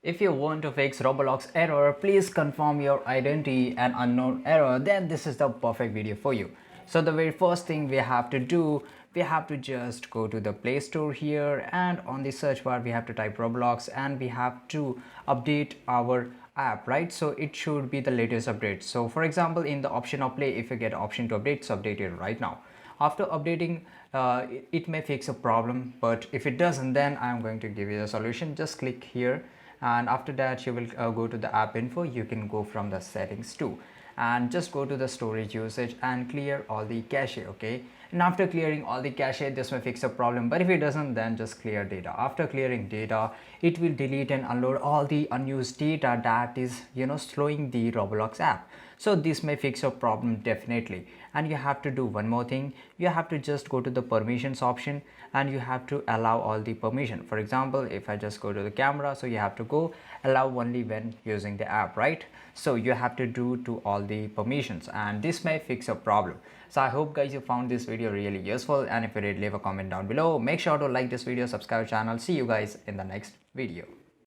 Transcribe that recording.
If you want to fix Roblox error, please confirm your identity and unknown error, then this is the perfect video for you. So the very first thing we have to do, we have to just go to the Play Store here, and on the search bar we have to type Roblox, and we have to update our app, right? So it should be the latest update. So for example, in the option of play, if you get option to update, so update it right now. After updating, it may fix a problem, but if it doesn't, then I'm going to give you the solution. Just click here, and after that you will go to the app info. You can go from the settings too, and just go to the storage usage and clear all the cache. Okay, and after clearing all the cache, this may fix a problem, but if it doesn't, then just clear data. After clearing data, it will delete and unload all the unused data that is slowing the Roblox app. So this may fix your problem definitely. And you have to do one more thing. You have to just go to the permissions option, and you have to allow all the permission. For example, if I just go to the camera, so you have to go allow only when using the app, right? So you have to do to all the permissions, and this may fix your problem. So I hope guys you found this video really useful, and if you did, leave a comment down below. Make sure to like this video, subscribe channel. See you guys in the next video.